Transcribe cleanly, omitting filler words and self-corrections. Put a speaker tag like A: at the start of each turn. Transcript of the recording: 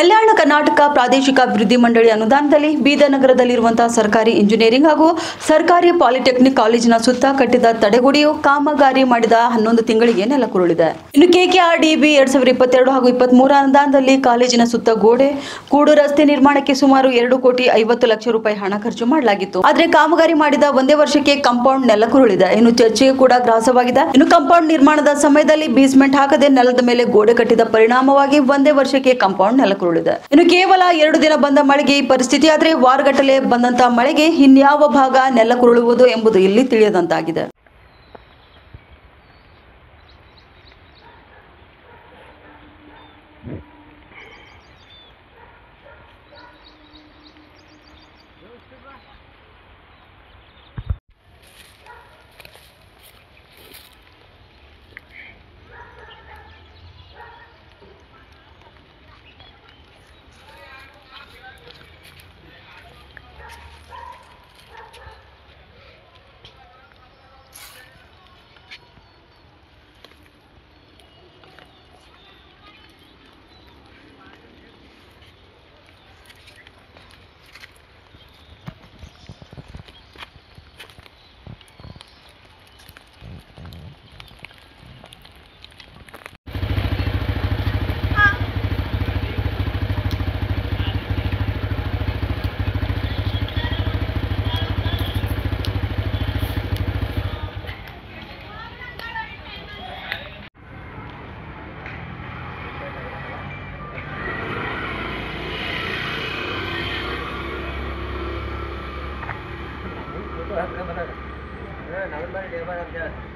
A: ಕಲ್ಯಾಣ ಕರ್ನಾಟಕ ಪ್ರಾದೇಶಿಕ ಅಭಿವೃದ್ಧಿ ಮಂಡಳಿ ಅನುದಾನದಲ್ಲಿ ಬೀದರ್ ನಗರದಲ್ಲಿರುವಂತಹ ಸರ್ಕಾರಿ ಇಂಜಿನಿಯರಿಂಗ್ ಹಾಗೂ ಸರ್ಕಾರಿ ಪಾಲಿಟೆಕ್ನಿಕ್ ಕಾಲೇಜಿನ ಸುತ್ತ ಕಟ್ಟಿದ ತಡೆಗೋಡೆಯು ಕಾಮಗಾರಿ ಮಾಡಿದ 11 ತಿಂಗಳಿಗೆ ನೆಲಕ್ಕುರುಳಿದೆ. ಇನ್ನು KKRDB 2022 ಹಾಗೂ 23 ಅನುದಾನದಲ್ಲಿ ಕಾಲೇಜಿನ ಸುತ್ತ ಗೋಡೆ, ಕೂಡು ರಸ್ತೆ ನಿರ್ಮಾಣಕ್ಕೆ ಸುಮಾರು 2 ಕೋಟಿ 50 ಲಕ್ಷ ರೂಪಾಯಿ ಹಣ ಖರ್ಚು ಮಾಡಲಾಗಿತ್ತು. ಆದರೆ ಕಾಮಗಾರಿ ಮಾಡಿದ ಒಂದೇ ವರ್ಷಕ್ಕೆ ಕಾಂಪೌಂಡ್ ನೆಲಕ್ಕುರುಳಿದೆ. ಇನ್ನು ಚರ್ಚೆಗೆ ಕೂಡ ಗ್ರಾಸವಾಗಿದೆ. ಇನ್ನು ಕಾಂಪೌಂಡ್ ನಿರ್ಮಾಣದ ಸಮಯದಲ್ಲಿ ಬೇಸ್ಮೆಂಟ್ ಹಾಕದೆ ನೆಲದ ಮೇಲೆ ಗೋಡೆ ಕಟ್ಟಿದ ಪರಿಣಾಮವಾಗಿ ಒಂದೇ ವರ್ಷಕ್ಕೆ ಕಾಂಪೌಂಡ್ ನೆಲಕ್ಕುರುಳಿದೆ. ಇನ್ನು ಕೇವಲ 2 ದಿನ ಬಂದ ಮಳೆಗೆ ಈ ಪರಿಸ್ಥಿತಿ ಆದರೆ ವಾರಗಟ್ಟಲೆ ಬಂದಂತಹ ಮಳೆಗೆ ಇನ್ಯಾವ ಭಾಗ ನೆಲಕ್ಕುರುಳುವುದು ಎಂಬುದು ಇಲ್ಲಿ ತಿಳಿಯದಂತಾಗಿದೆ.
B: नवीन